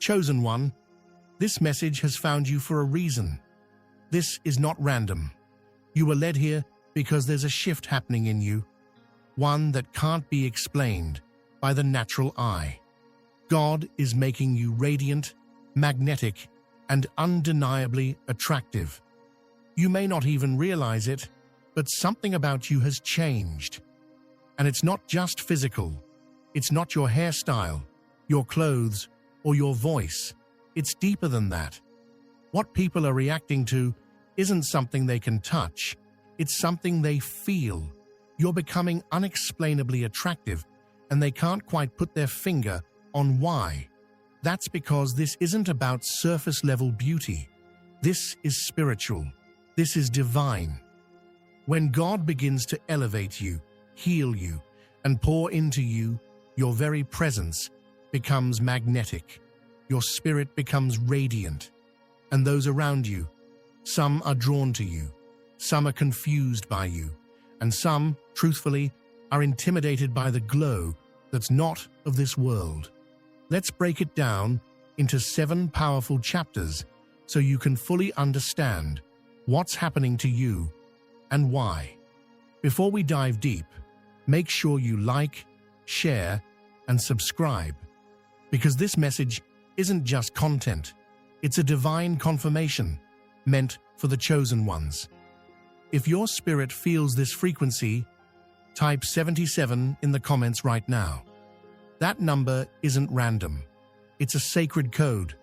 Chosen one, this message has found you for a reason. This is not random. You were led here because there's a shift happening in you, one that can't be explained by the natural eye. God is making you radiant, magnetic, and undeniably attractive. You may not even realize it, but something about you has changed. And it's not just physical. It's not your hairstyle, your clothes, or your voice. It's deeper than that. What people are reacting to isn't something they can touch. It's something they feel. You're becoming unexplainably attractive, and they can't quite put their finger on why. That's because this isn't about surface-level beauty. This is spiritual. This is divine. When God begins to elevate you, heal you, and pour into you, your very presence becomes magnetic. Your spirit becomes radiant. And those around you, some are drawn to you, some are confused by you, and some, truthfully, are intimidated by the glow that's not of this world. Let's break it down into 7 powerful chapters so you can fully understand what's happening to you and why. Before we dive deep, make sure you like, share, and subscribe, because this message isn't just content, it's a divine confirmation meant for the chosen ones. If your spirit feels this frequency, type 77 in the comments right now. That number isn't random. It's a sacred code,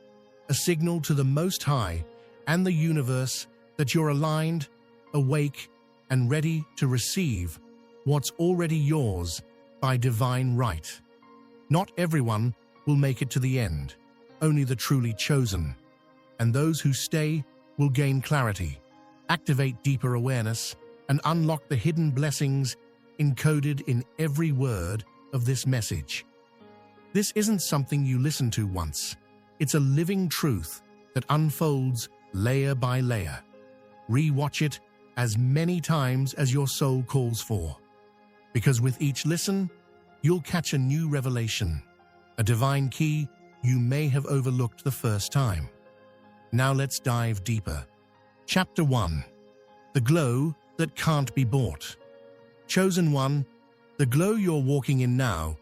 a signal to the Most High and the universe that you're aligned, awake, and ready to receive what's already yours by divine right. Not everyone will make it to the end, only the truly chosen. And those who stay will gain clarity, activate deeper awareness, and unlock the hidden blessings encoded in every word of this message. This isn't something you listen to once. It's a living truth that unfolds layer by layer. Re-watch it as many times as your soul calls for. Because with each listen, you'll catch a new revelation, a divine key you may have overlooked the first time. Now let's dive deeper. Chapter 1. The Glow That Can't Be Bought. Chosen one, the glow you're walking in now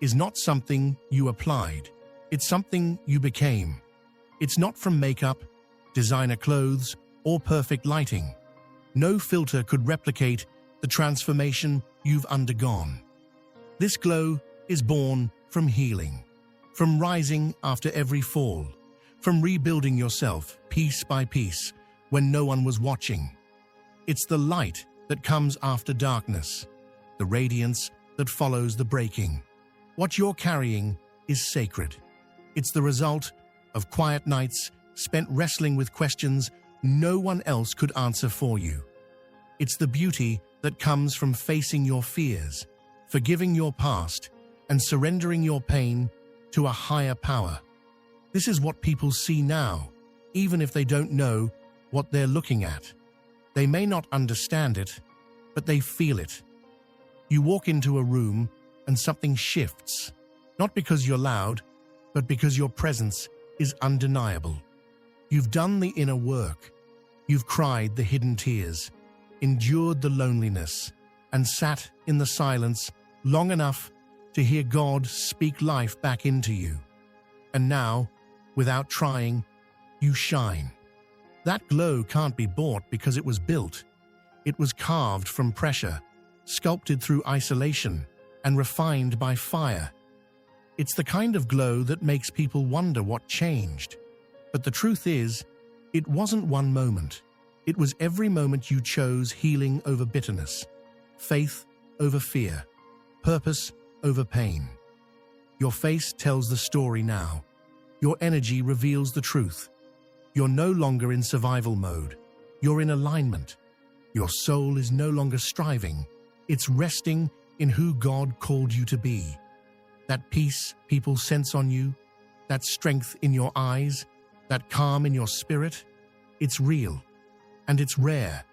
is not something you applied. It's something you became. It's not from makeup, designer clothes, or perfect lighting. No filter could replicate the transformation you've undergone. This glow is born from healing, from rising after every fall, from rebuilding yourself piece by piece when no one was watching. It's the light that comes after darkness, the radiance that follows the breaking. What you're carrying is sacred. It's the result of quiet nights spent wrestling with questions no one else could answer for you. It's the beauty that comes from facing your fears, forgiving your past, and surrendering your pain to a higher power. This is what people see now, even if they don't know what they're looking at. They may not understand it, but they feel it. You walk into a room and something shifts, not because you're loud, but because your presence is undeniable. You've done the inner work. You've cried the hidden tears, endured the loneliness, and sat in the silence long enough to hear God speak life back into you. And now, without trying, you shine. That glow can't be bought because it was built. It was carved from pressure, sculpted through isolation, and refined by fire. It's the kind of glow that makes people wonder what changed. But the truth is, it wasn't one moment. It was every moment you chose healing over bitterness, faith over fear, purpose over pain. Your face tells the story now. Your energy reveals the truth. You're no longer in survival mode. You're in alignment. Your soul is no longer striving. It's resting in who God called you to be. That peace people sense on you, that strength in your eyes, that calm in your spirit, it's real. And it's rare.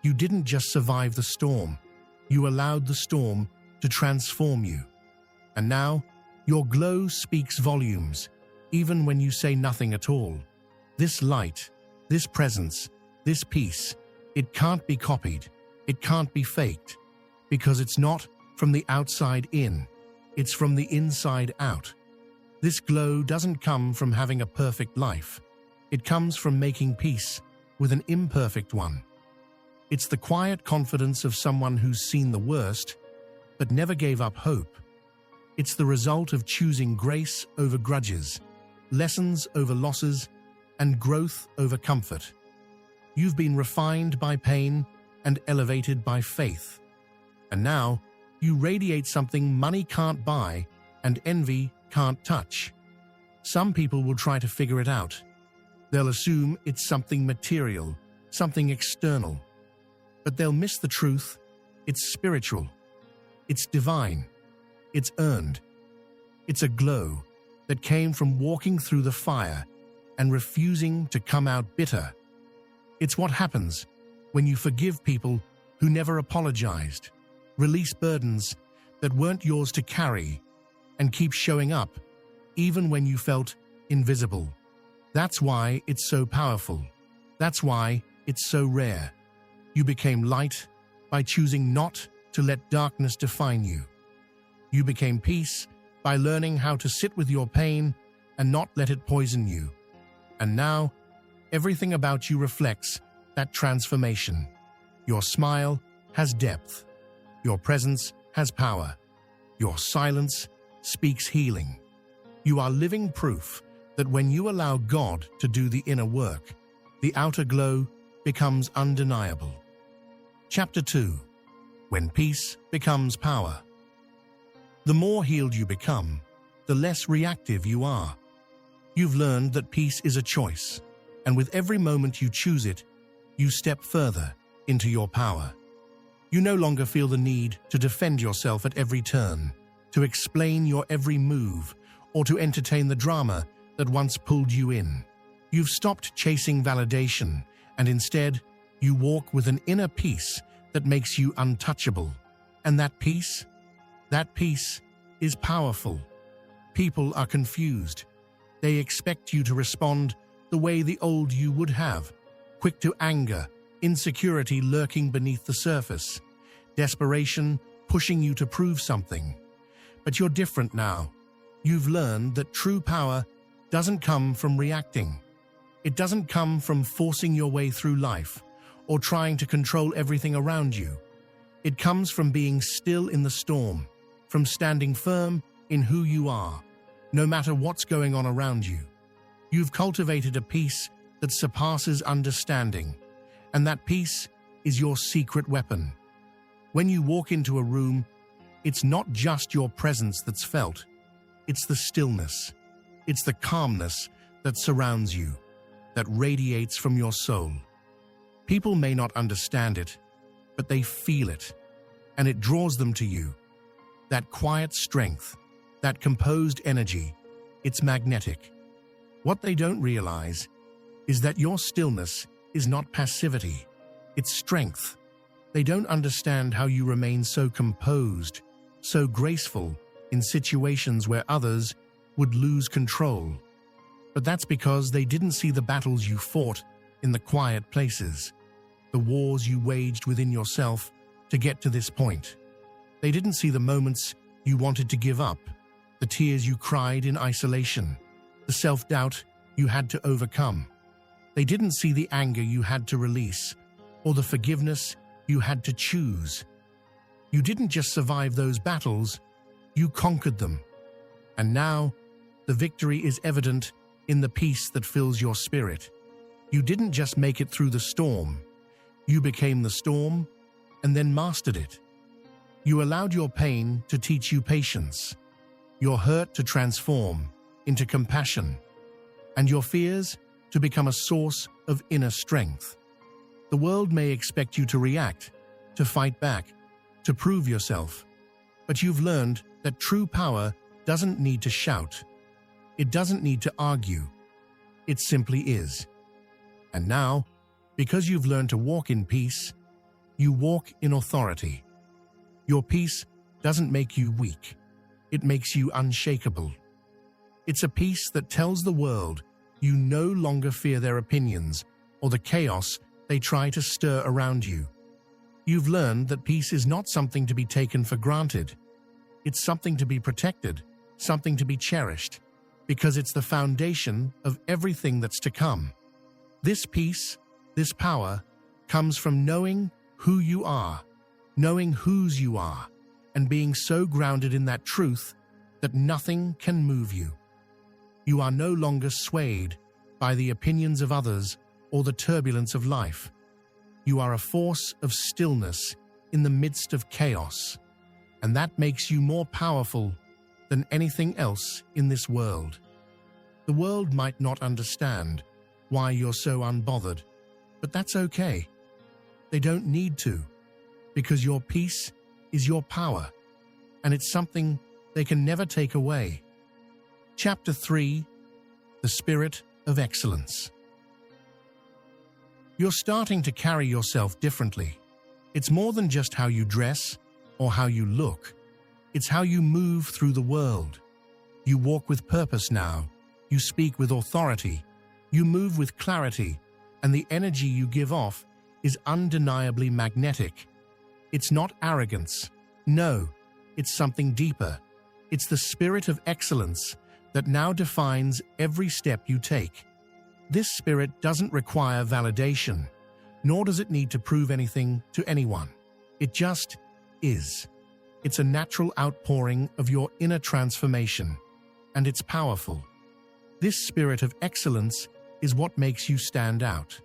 You didn't just survive the storm. You allowed the storm to transform you. And now, your glow speaks volumes, even when you say nothing at all. This light, this presence, this peace, it can't be copied, it can't be faked, because it's not from the outside in, it's from the inside out. This glow doesn't come from having a perfect life. It comes from making peace with an imperfect one. It's the quiet confidence of someone who's seen the worst, but never gave up hope. It's the result of choosing grace over grudges, lessons over losses, and growth over comfort. You've been refined by pain and elevated by faith. And now, you radiate something money can't buy and envy can't touch. Some people will try to figure it out. They'll assume it's something material, something external. But they'll miss the truth. It's spiritual. It's divine. It's earned. It's a glow that came from walking through the fire and refusing to come out bitter. It's what happens when you forgive people who never apologized, release burdens that weren't yours to carry, and keep showing up even when you felt invisible. That's why it's so powerful. That's why it's so rare. You became light by choosing not to let darkness define you. You became peace by learning how to sit with your pain and not let it poison you. And now, everything about you reflects that transformation. Your smile has depth. Your presence has power. Your silence speaks healing. You are living proof that when you allow God to do the inner work, the outer glow becomes undeniable. Chapter 2. When peace becomes power. The more healed you become, the less reactive you are. You've learned that peace is a choice, and with every moment you choose it, you step further into your power. You no longer feel the need to defend yourself at every turn, to explain your every move, or to entertain the drama that once pulled you in. You've stopped chasing validation, and instead, you walk with an inner peace that makes you untouchable. And that peace is powerful. People are confused. They expect you to respond the way the old you would have, quick to anger, insecurity lurking beneath the surface, desperation pushing you to prove something. But you're different now. You've learned that true power doesn't come from reacting. It doesn't come from forcing your way through life or trying to control everything around you. It comes from being still in the storm, from standing firm in who you are, no matter what's going on around you. You've cultivated a peace that surpasses understanding, and that peace is your secret weapon. When you walk into a room, it's not just your presence that's felt. It's the stillness. It's the calmness that surrounds you, that radiates from your soul. People may not understand it, but they feel it, and it draws them to you. That quiet strength, that composed energy, it's magnetic. What they don't realize is that your stillness is not passivity, it's strength. They don't understand how you remain so composed, so graceful in situations where others would lose control. But that's because they didn't see the battles you fought in the quiet places, the wars you waged within yourself to get to this point. They didn't see the moments you wanted to give up, the tears you cried in isolation, the self-doubt you had to overcome. They didn't see the anger you had to release, or the forgiveness you had to choose. You didn't just survive those battles, you conquered them. And now, the victory is evident in the peace that fills your spirit. You didn't just make it through the storm. You became the storm and then mastered it. You allowed your pain to teach you patience, your hurt to transform into compassion, and your fears to become a source of inner strength. The world may expect you to react, to fight back, to prove yourself, but you've learned that true power doesn't need to shout. It doesn't need to argue. It simply is. And now, because you've learned to walk in peace, you walk in authority. Your peace doesn't make you weak. It makes you unshakable. It's a peace that tells the world you no longer fear their opinions or the chaos they try to stir around you. You've learned that peace is not something to be taken for granted. It's something to be protected, something to be cherished, because it's the foundation of everything that's to come. This peace, this power, comes from knowing who you are, knowing whose you are, and being so grounded in that truth that nothing can move you. You are no longer swayed by the opinions of others or the turbulence of life. You are a force of stillness in the midst of chaos, and that makes you more powerful than anything else in this world. The world might not understand why you're so unbothered, but that's okay. They don't need to, because your peace is your power, and it's something they can never take away. Chapter 3: The Spirit of Excellence. You're starting to carry yourself differently. It's more than just how you dress or how you look. It's how you move through the world. You walk with purpose now. You speak with authority. You move with clarity, and the energy you give off is undeniably magnetic. It's not arrogance. No, it's something deeper. It's the spirit of excellence that now defines every step you take. This spirit doesn't require validation, nor does it need to prove anything to anyone. It just is. It's a natural outpouring of your inner transformation, and it's powerful. This spirit of excellence is what makes you stand out.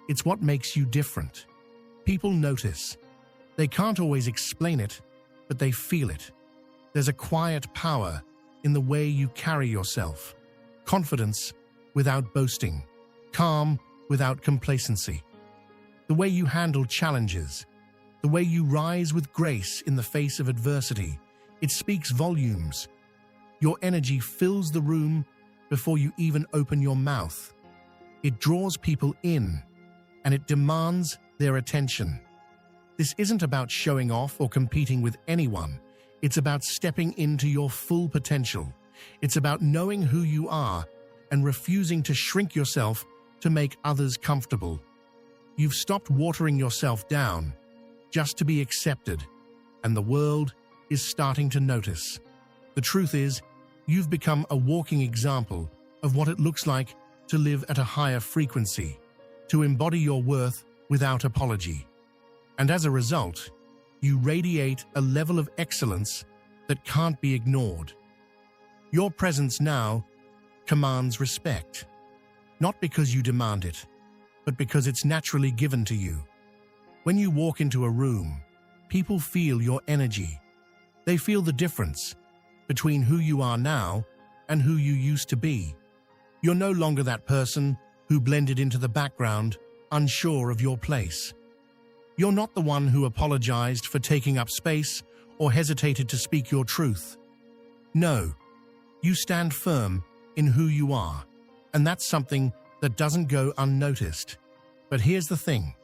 It's what makes you different. People notice. They can't always explain it, but they feel it. There's a quiet power in the way you carry yourself. Confidence without boasting. Calm without complacency. The way you handle challenges. The way you rise with grace in the face of adversity. It speaks volumes. Your energy fills the room before you even open your mouth. It draws people in, and it demands their attention. This isn't about showing off or competing with anyone. It's about stepping into your full potential. It's about knowing who you are and refusing to shrink yourself to make others comfortable. You've stopped watering yourself down just to be accepted, and the world is starting to notice. The truth is, you've become a walking example of what it looks like to live at a higher frequency, to embody your worth without apology. And as a result, you radiate a level of excellence that can't be ignored. Your presence now commands respect, not because you demand it, but because it's naturally given to you. When you walk into a room, people feel your energy. They feel the difference between who you are now and who you used to be. You're no longer that person who blended into the background, unsure of your place. You're not the one who apologized for taking up space or hesitated to speak your truth. No, you stand firm in who you are, and that's something that doesn't go unnoticed. But here's the thing.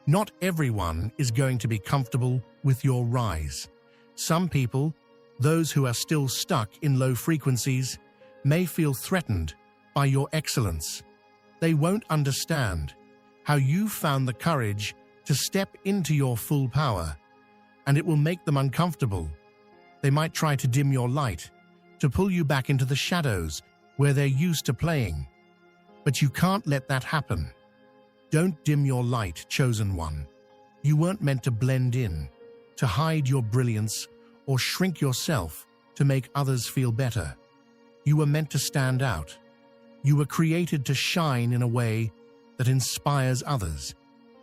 Not everyone is going to be comfortable with your rise. Some people, those who are still stuck in low frequencies, may feel threatened by your excellence. They won't understand how you found the courage to step into your full power, and it will make them uncomfortable. They might try to dim your light, to pull you back into the shadows where they're used to playing. But you can't let that happen. Don't dim your light, chosen one. You weren't meant to blend in, to hide your brilliance, or shrink yourself to make others feel better. You were meant to stand out. You were created to shine in a way that inspires others,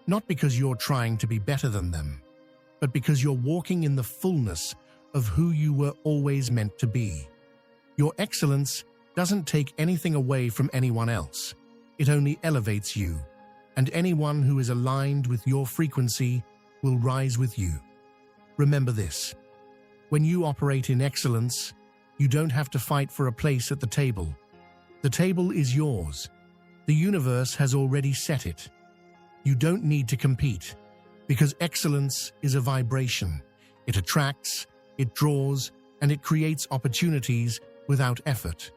not because you're trying to be better than them, but because you're walking in the fullness of who you were always meant to be. Your excellence doesn't take anything away from anyone else. It only elevates you, and anyone who is aligned with your frequency will rise with you. Remember this. When you operate in excellence, you don't have to fight for a place at the table. The table is yours. The universe has already set it. You don't need to compete, because excellence is a vibration. It attracts, it draws, and it creates opportunities without effort.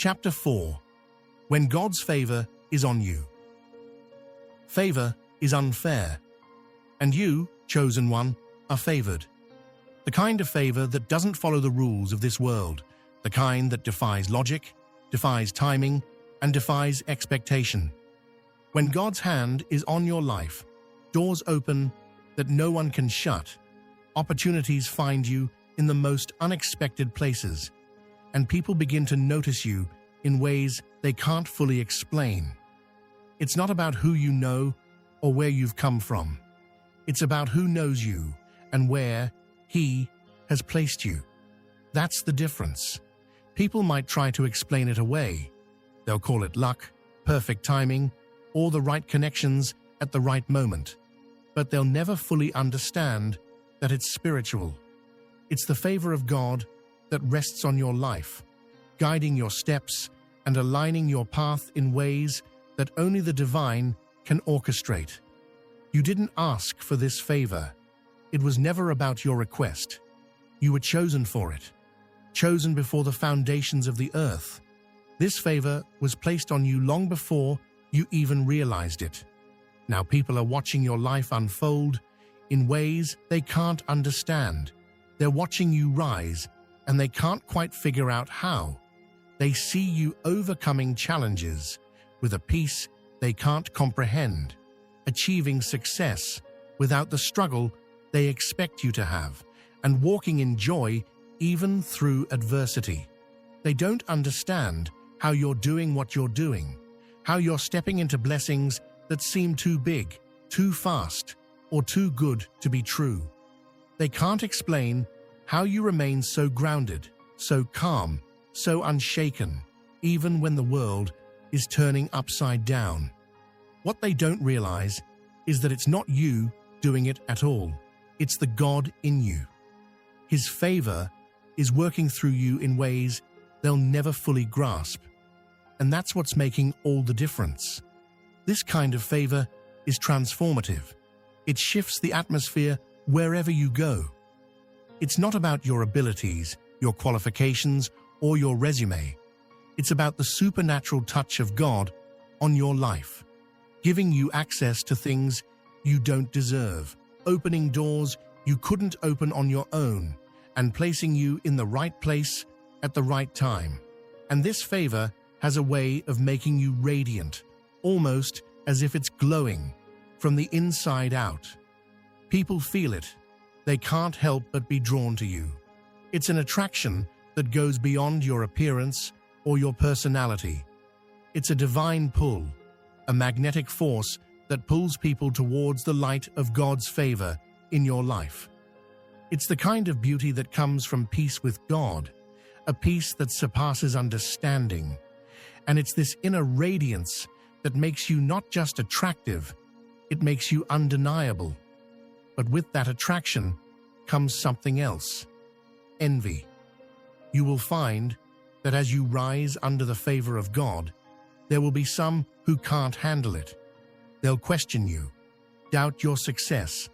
Chapter 4. When God's favor is on you. Favor is unfair, and you, chosen one, are favored. The kind of favor that doesn't follow the rules of this world, the kind that defies logic, defies timing, and defies expectation. When God's hand is on your life, doors open that no one can shut, opportunities find you in the most unexpected places, and people begin to notice you in ways they can't fully explain. It's not about who you know or where you've come from. It's about who knows you and where He has placed you. That's the difference. People might try to explain it away. They'll call it luck, perfect timing, or the right connections at the right moment. But they'll never fully understand that it's spiritual. It's the favor of God that rests on your life, guiding your steps and aligning your path in ways that only the divine can orchestrate. You didn't ask for this favor. It was never about your request. You were chosen for it, chosen before the foundations of the earth. This favor was placed on you long before you even realized it. Now people are watching your life unfold in ways they can't understand. They're watching you rise, and they can't quite figure out how. They see you overcoming challenges with a peace they can't comprehend, achieving success without the struggle they expect you to have, and walking in joy even through adversity. They don't understand how you're doing what you're doing, how you're stepping into blessings that seem too big, too fast, or too good to be true. They can't explain how you remain so grounded, so calm, so unshaken, even when the world is turning upside down. What they don't realize is that it's not you doing it at all. It's the God in you. His favor is working through you in ways they'll never fully grasp. And that's what's making all the difference. This kind of favor is transformative. It shifts the atmosphere wherever you go. It's not about your abilities, your qualifications, or your resume. It's about the supernatural touch of God on your life, giving you access to things you don't deserve, opening doors you couldn't open on your own, and placing you in the right place at the right time. And this favor has a way of making you radiant, almost as if it's glowing from the inside out. People feel it. They can't help but be drawn to you. It's an attraction that goes beyond your appearance or your personality. It's a divine pull, a magnetic force that pulls people towards the light of God's favor in your life. It's the kind of beauty that comes from peace with God, a peace that surpasses understanding. And it's this inner radiance that makes you not just attractive, it makes you undeniable. But with that attraction comes something else: envy. You will find that as you rise under the favor of God, there will be some who can't handle it. They'll question you, doubt your success,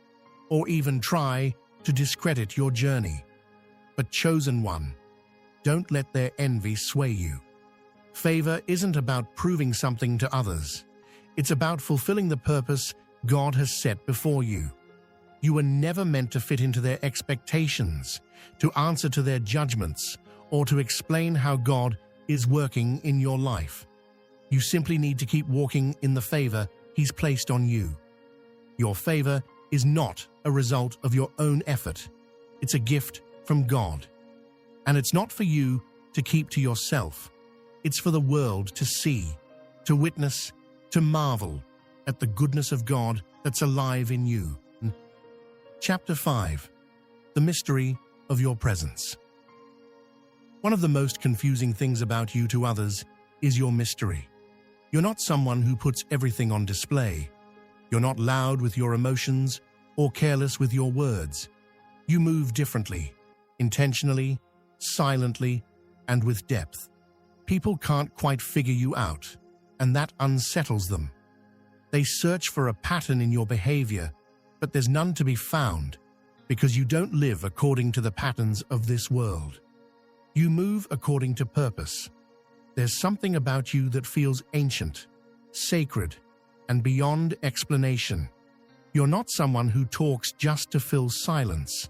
or even try to discredit your journey. But chosen one, don't let their envy sway you. Favor isn't about proving something to others. It's about fulfilling the purpose God has set before you. You were never meant to fit into their expectations, to answer to their judgments, or to explain how God is working in your life. You simply need to keep walking in the favor He's placed on you. Your favor is not a result of your own effort. It's a gift from God. And it's not for you to keep to yourself. It's for the world to see, to witness, to marvel at the goodness of God that's alive in you. Chapter 5. The Mystery of Your Presence. One of the most confusing things about you to others is your mystery. You're not someone who puts everything on display. You're not loud with your emotions or careless with your words. You move differently, intentionally, silently, and with depth. People can't quite figure you out, and that unsettles them. They search for a pattern in your behavior, but there's none to be found because you don't live according to the patterns of this world. You move according to purpose. There's something about you that feels ancient, sacred, and beyond explanation. You're not someone who talks just to fill silence.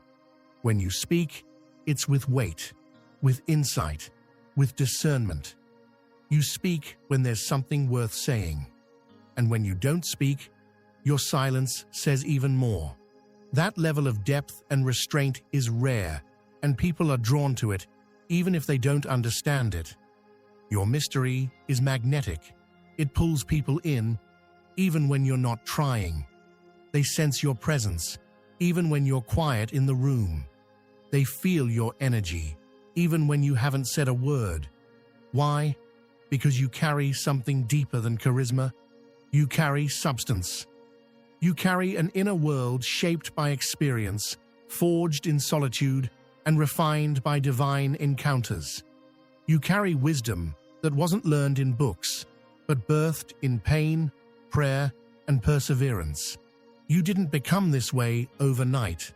When you speak, it's with weight, with insight, with discernment. You speak when there's something worth saying. And when you don't speak, your silence says even more. That level of depth and restraint is rare, and people are drawn to it, even if they don't understand it. Your mystery is magnetic. It pulls people in, even when you're not trying. They sense your presence, even when you're quiet in the room. They feel your energy, even when you haven't said a word. Why? Because you carry something deeper than charisma. You carry substance. You carry an inner world shaped by experience, forged in solitude, and refined by divine encounters. You carry wisdom that wasn't learned in books, but birthed in pain, prayer, and perseverance. You didn't become this way overnight.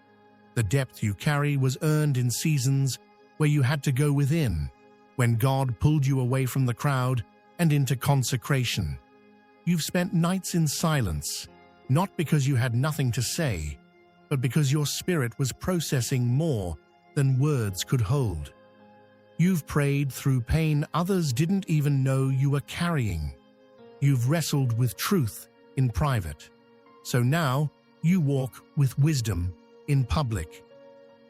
The depth you carry was earned in seasons where you had to go within, when God pulled you away from the crowd and into consecration. You've spent nights in silence, not because you had nothing to say, but because your spirit was processing more than words could hold. You've prayed through pain others didn't even know you were carrying. You've wrestled with truth in private. So now you walk with wisdom in public.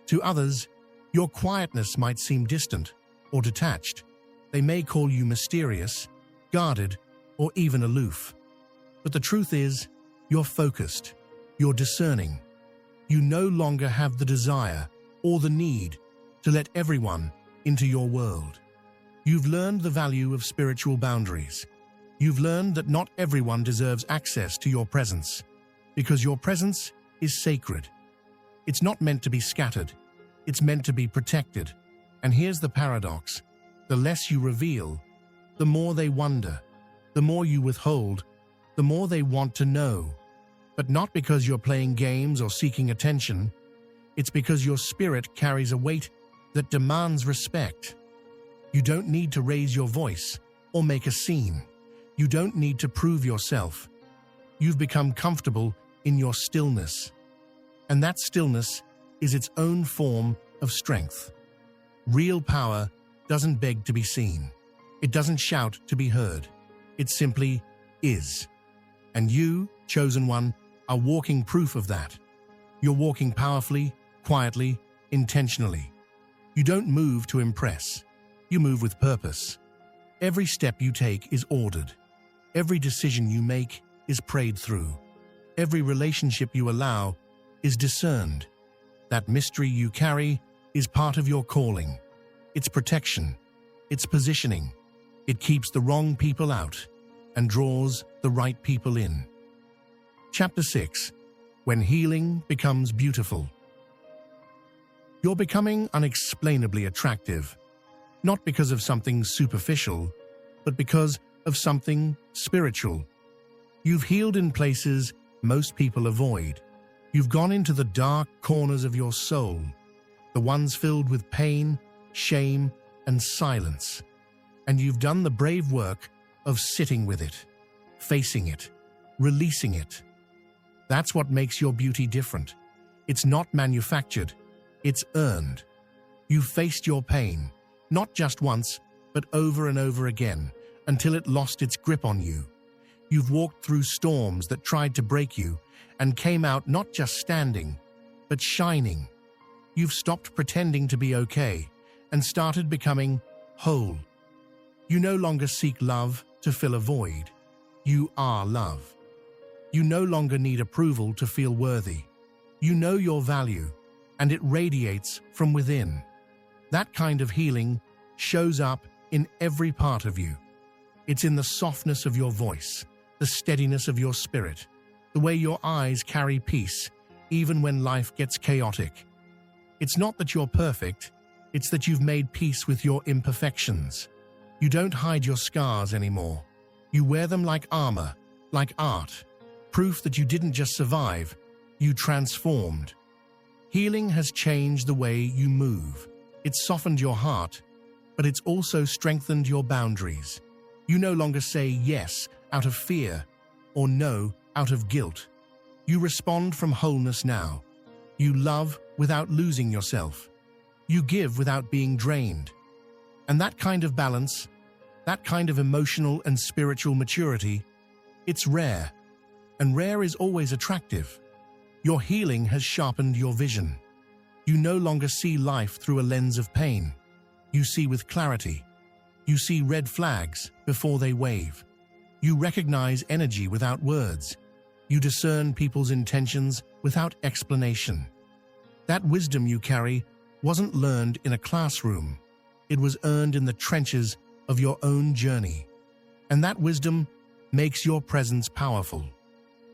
To others, your quietness might seem distant or detached. They may call you mysterious, guarded, or even aloof. But the truth is, you're focused, you're discerning. You no longer have the desire or the need to let everyone into your world. You've learned the value of spiritual boundaries. You've learned that not everyone deserves access to your presence, because your presence is sacred. It's not meant to be scattered. It's meant to be protected. And here's the paradox. The less you reveal, the more they wonder. The more you withhold, the more they want to know. But not because you're playing games or seeking attention. It's because your spirit carries a weight that demands respect. You don't need to raise your voice or make a scene. You don't need to prove yourself. You've become comfortable in your stillness. And that stillness is its own form of strength. Real power doesn't beg to be seen. It doesn't shout to be heard. It simply is. And you, chosen one, are walking proof of that. You're walking powerfully, quietly, intentionally. You don't move to impress. You move with purpose. Every step you take is ordered. Every decision you make is prayed through. Every relationship you allow is discerned. That mystery you carry is part of your calling. It's protection. It's positioning. It keeps the wrong people out and draws the right people in. Chapter 6. When Healing Becomes Beautiful. You're becoming unexplainably attractive, not because of something superficial, but because of something spiritual. You've healed in places most people avoid. You've gone into the dark corners of your soul, the ones filled with pain, shame, and silence. And you've done the brave work of sitting with it, facing it, releasing it. That's what makes your beauty different. It's not manufactured, it's earned. You've faced your pain, not just once, but over and over again, until it lost its grip on you. You've walked through storms that tried to break you and came out not just standing, but shining. You've stopped pretending to be okay and started becoming whole. You no longer seek love to fill a void. You are love. You no longer need approval to feel worthy. You know your value, and it radiates from within. That kind of healing shows up in every part of you. It's in the softness of your voice, the steadiness of your spirit, the way your eyes carry peace, even when life gets chaotic. It's not that you're perfect, it's that you've made peace with your imperfections. You don't hide your scars anymore. You wear them like armor, like art, proof that you didn't just survive, you transformed. Healing has changed the way you move. It's softened your heart, but it's also strengthened your boundaries. You no longer say yes out of fear or no out of guilt. You respond from wholeness now. You love without losing yourself. You give without being drained. And that kind of balance, that kind of emotional and spiritual maturity, it's rare. And rare is always attractive. Your healing has sharpened your vision. You no longer see life through a lens of pain. You see with clarity. You see red flags before they wave. You recognize energy without words. You discern people's intentions without explanation. That wisdom you carry wasn't learned in a classroom. It was earned in the trenches of your own journey. And that wisdom makes your presence powerful.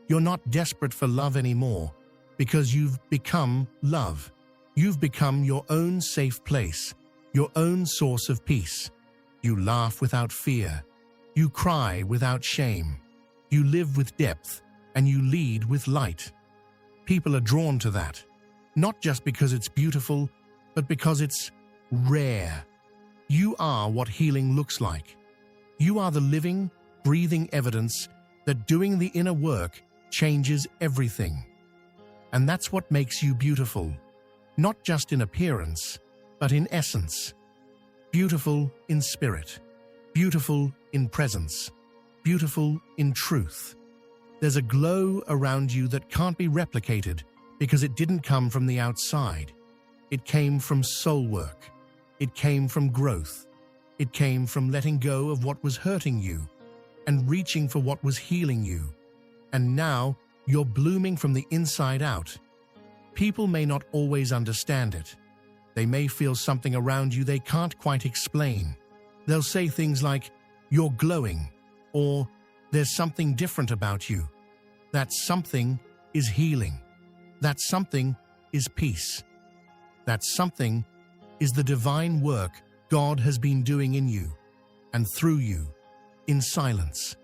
You're not desperate for love anymore because you've become love. You've become your own safe place, your own source of peace. You laugh without fear. You cry without shame. You live with depth, and you lead with light. People are drawn to that, not just because it's beautiful, but because it's rare. You are what healing looks like. You are the living, breathing evidence that doing the inner work changes everything. And that's what makes you beautiful, not just in appearance, but in essence. Beautiful in spirit, beautiful in presence, beautiful in truth. There's a glow around you that can't be replicated because it didn't come from the outside. It came from soul work. It came from growth. It came from letting go of what was hurting you and reaching for what was healing you. And now you're blooming from the inside out. People may not always understand it. They may feel something around you they can't quite explain. They'll say things like, "You're glowing," or "There's something different about you." That something is healing. That something is peace. That something is the divine work God has been doing in you and through you, in silence.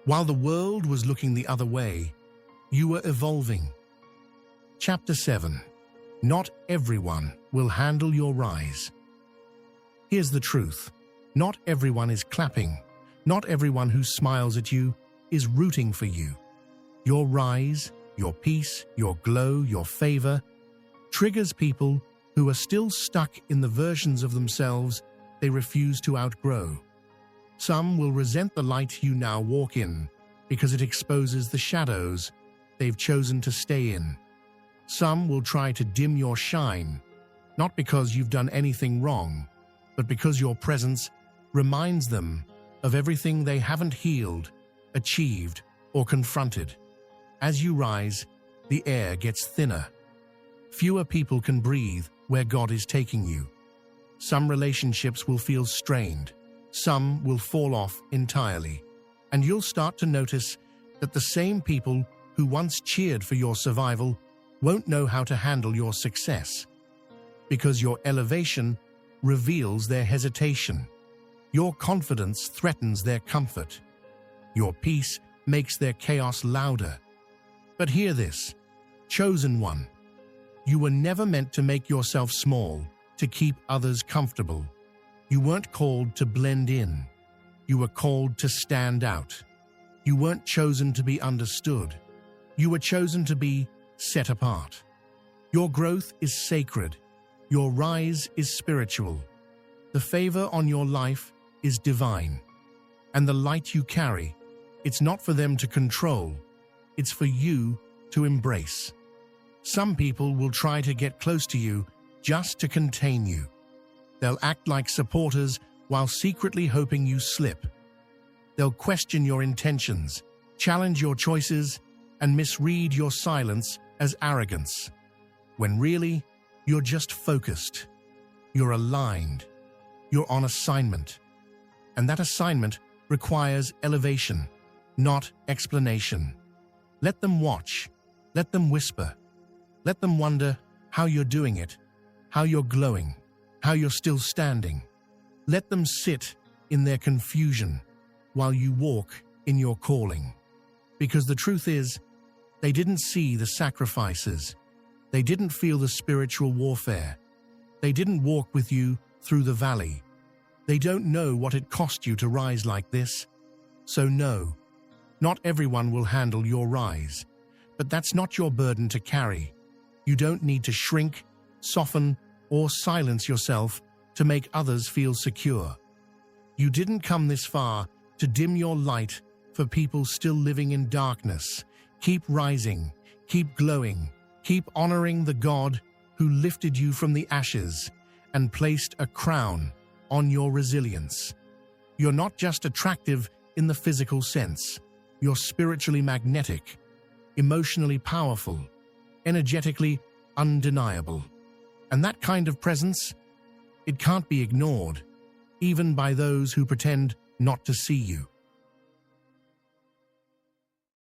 While the world was looking the other way, you were evolving. Chapter 7. Not everyone will handle your rise. Here's the truth. Not everyone is clapping. Not everyone who smiles at you is rooting for you. Your rise, your peace, your glow, your favor triggers people who are still stuck in the versions of themselves they refuse to outgrow. Some will resent the light you now walk in because it exposes the shadows they've chosen to stay in. Some will try to dim your shine, not because you've done anything wrong, but because your presence reminds them of everything they haven't healed, achieved, or confronted. As you rise, the air gets thinner. Fewer people can breathe where God is taking you. Some relationships will feel strained. Some will fall off entirely. And you'll start to notice that the same people who once cheered for your survival won't know how to handle your success. Because your elevation reveals their hesitation. Your confidence threatens their comfort. Your peace makes their chaos louder. But hear this, chosen one. You were never meant to make yourself small, to keep others comfortable. You weren't called to blend in. You were called to stand out. You weren't chosen to be understood. You were chosen to be set apart. Your growth is sacred. Your rise is spiritual. The favor on your life is divine. And the light you carry, it's not for them to control. It's for you to embrace. Some people will try to get close to you just to contain you. They'll act like supporters while secretly hoping you slip. They'll question your intentions, challenge your choices, and misread your silence as arrogance, when really, you're just focused. You're aligned. You're on assignment. And that assignment requires elevation, not explanation. Let them watch. Let them whisper. Let them wonder how you're doing it, how you're glowing, how you're still standing. Let them sit in their confusion while you walk in your calling. Because the truth is, they didn't see the sacrifices. They didn't feel the spiritual warfare. They didn't walk with you through the valley. They don't know what it cost you to rise like this. So no, not everyone will handle your rise. But that's not your burden to carry. You don't need to shrink, soften, or silence yourself to make others feel secure. You didn't come this far to dim your light for people still living in darkness. Keep rising, keep glowing, keep honoring the God who lifted you from the ashes and placed a crown on your resilience. You're not just attractive in the physical sense. You're spiritually magnetic, emotionally powerful, energetically undeniable. And that kind of presence, it can't be ignored, even by those who pretend not to see you.